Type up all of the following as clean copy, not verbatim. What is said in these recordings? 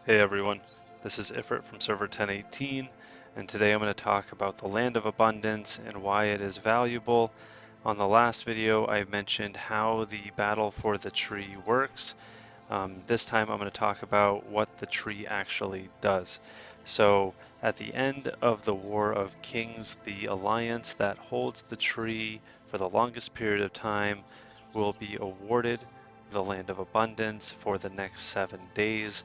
Hey everyone, this is Ifrit from Server 1018, and today I'm going to talk about the Land of Abundance and why it is valuable. On the last video, I mentioned how the battle for the tree works. This time I'm going to talk about what the tree actually does. So, at the end of the War of Kings, the alliance that holds the tree for the longest period of time will be awarded the Land of Abundance for the next 7 days.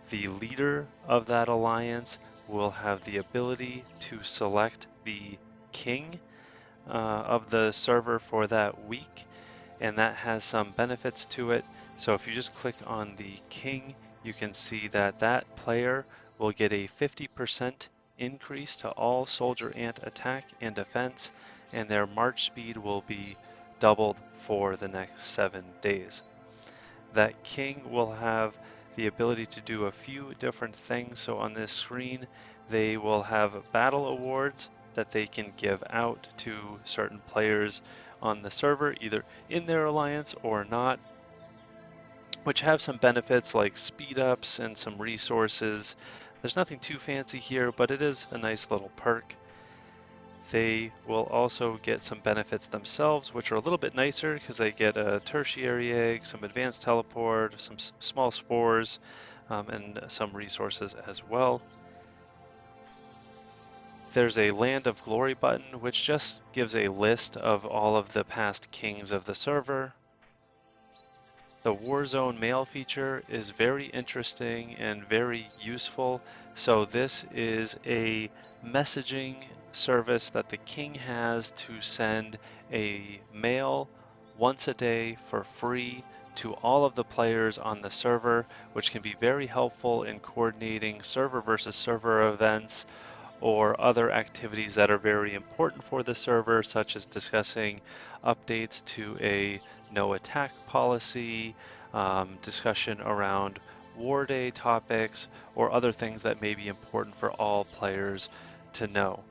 The leader of that alliance will have the ability to select the king of the server for that week, and that has some benefits to it. So if you just click on the king, you can see that that player will get a 50% increase to all soldier ant attack and defense, and their march speed will be doubled for the next 7 days. That king will have the ability to do a few different things. So on this screen, they will have battle awards that they can give out to certain players on the server, either in their alliance or not, which have some benefits like speed ups and some resources. There's nothing too fancy here, but it is a nice little perk. They will also get some benefits themselves, which are a little bit nicer because they get a tertiary egg, some advanced teleport, some small spores, and some resources as well. There's a Land of Glory button, which just gives a list of all of the past kings of the server. The Warzone mail feature is very interesting and very useful. So this is a messaging service that the king has to send a mail once a day for free to all of the players on the server, which can be very helpful in coordinating server versus server events or other activities that are very important for the server, such as discussing updates to a no attack policy, discussion around war day topics, or other things that may be important for all players to know.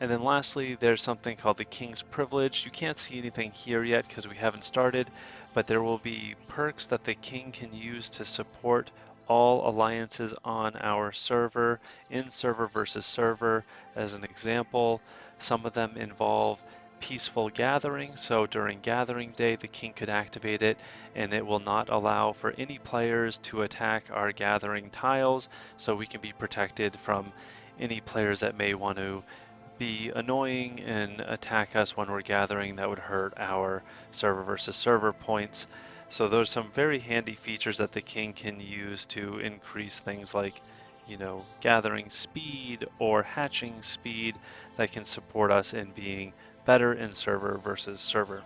And then lastly, there's something called the King's Privilege. You can't see anything here yet because we haven't started, but there will be perks that the King can use to support all alliances on our server in server versus server. As an example, some of them involve peaceful gathering. So during gathering day, the king could activate it and it will not allow for any players to attack our gathering tiles. So we can be protected from any players that may want to be annoying and attack us when we're gathering that would hurt our server versus server points. So those are some very handy features that the king can use to increase things like, gathering speed or hatching speed that can support us in being better in server versus server.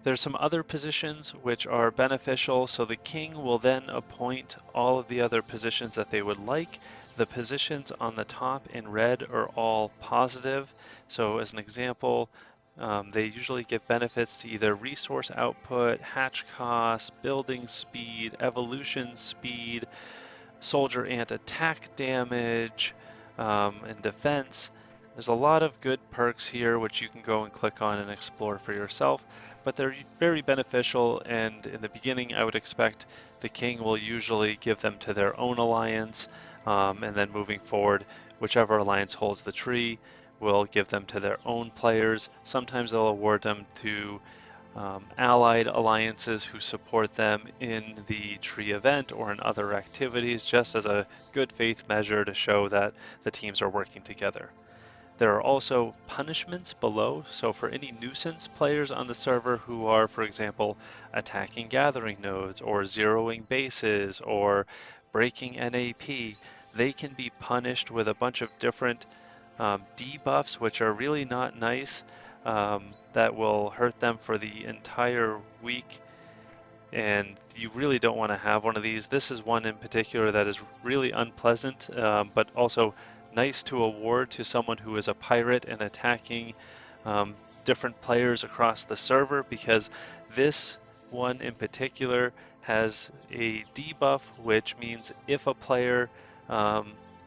There's some other positions which are beneficial, so the king will then appoint all of the other positions that they would like. The positions on the top in red are all positive. So as an example, they usually give benefits to either resource output, hatch cost, building speed, evolution speed, soldier ant attack damage, and defense. There's a lot of good perks here which you can go and click on and explore for yourself, but they're very beneficial, and in the beginning I would expect the king will usually give them to their own alliance, and then moving forward, whichever alliance holds the tree will give them to their own players. Sometimes they'll award them to allied alliances who support them in the tree event or in other activities, just as a good faith measure to show that the teams are working together. There are also punishments below, so for any nuisance players on the server who are, for example, attacking gathering nodes or zeroing bases or breaking NAP, they can be punished with a bunch of different debuffs, which are really not nice, that will hurt them for the entire week. And you really don't want to have one of these. This is one in particular that is really unpleasant, but also nice to award to someone who is a pirate and attacking different players across the server, because this one in particular has a debuff, which means if a player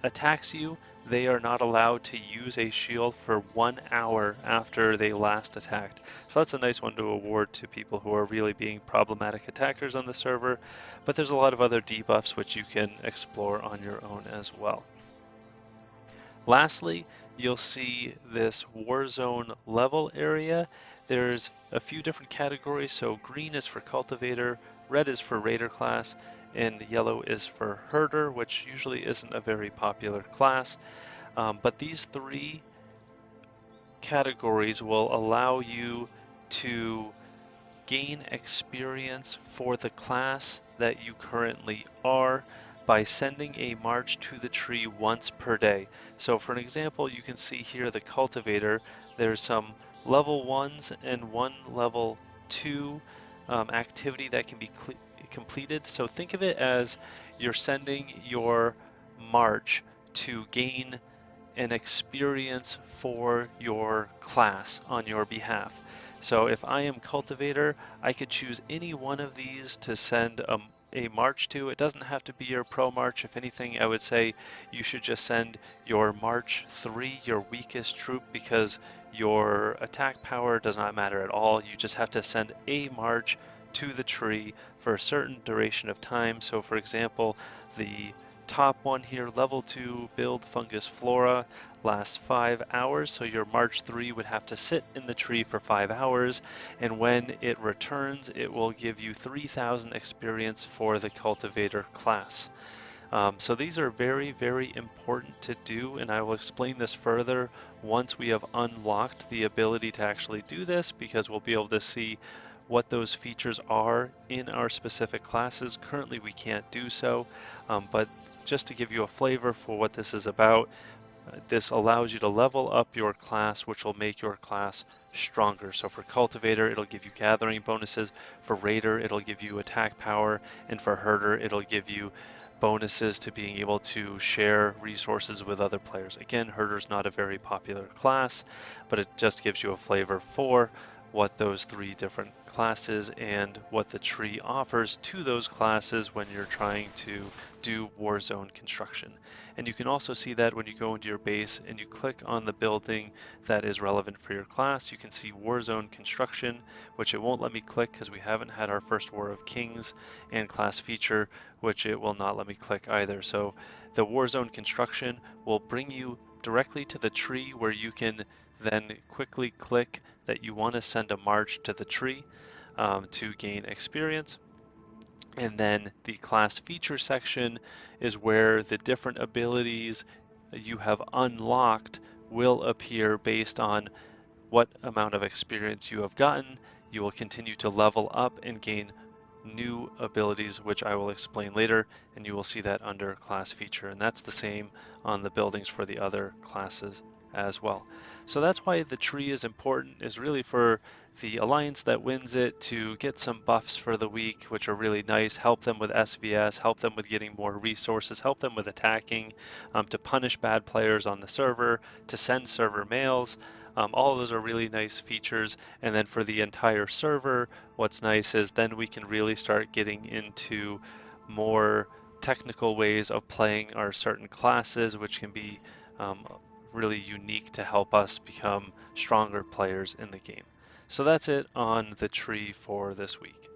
attacks you, they are not allowed to use a shield for 1 hour after they last attacked. So that's a nice one to award to people who are really being problematic attackers on the server, but there's a lot of other debuffs which you can explore on your own as well. Lastly, you'll see this Warzone level area. There's a few different categories, so green is for Cultivator, red is for Raider class, and yellow is for Herder, which usually isn't a very popular class. But these three categories will allow you to gain experience for the class that you currently are by sending a march to the tree once per day. So for an example, you can see here the Cultivator, there's some level 1s and one level 2 activity that can be completed. So think of it as you're sending your march to gain an experience for your class on your behalf. So if I am Cultivator, I could choose any one of these to send a march to. It doesn't have to be your pro march. If anything, I would say you should just send your March 3, your weakest troop, because your attack power does not matter at all. You just have to send a march to the tree for a certain duration of time. So for example, the top one here, level 2 build Fungus Flora, lasts 5 hours, so your March 3 would have to sit in the tree for 5 hours, and when it returns, it will give you 3,000 experience for the Cultivator class. So these are very, very important to do, and I will explain this further once we have unlocked the ability to actually do this, because we'll be able to see what those features are in our specific classes. Currently we can't do so, but just to give you a flavor for what this is about, this allows you to level up your class, which will make your class stronger. So for Cultivator, it'll give you gathering bonuses. For Raider, it'll give you attack power. And for Herder, it'll give you bonuses to being able to share resources with other players. Again, Herder's not a very popular class, but it just gives you a flavor for what those three different classes and what the tree offers to those classes when you're trying to do Warzone construction. And you can also see that when you go into your base and you click on the building that is relevant for your class, you can see Warzone construction, which it won't let me click because we haven't had our first War of Kings, and class feature, which it will not let me click either. So the Warzone construction will bring you directly to the tree where you can then quickly click that you want to send a march to the tree to gain experience. And then the class feature section is where the different abilities you have unlocked will appear based on what amount of experience you have gotten. You will continue to level up and gain new abilities, which I will explain later, and you will see that under class feature. And that's the same on the buildings for the other classes as well. So that's why the tree is important, is really for the alliance that wins it to get some buffs for the week, which are really nice, help them with SVS, help them with getting more resources, help them with attacking, to punish bad players on the server, to send server mails. All of those are really nice features. And then for the entire server, what's nice is then we can really start getting into more technical ways of playing our certain classes, which can be really unique to help us become stronger players in the game. So that's it on the tree for this week.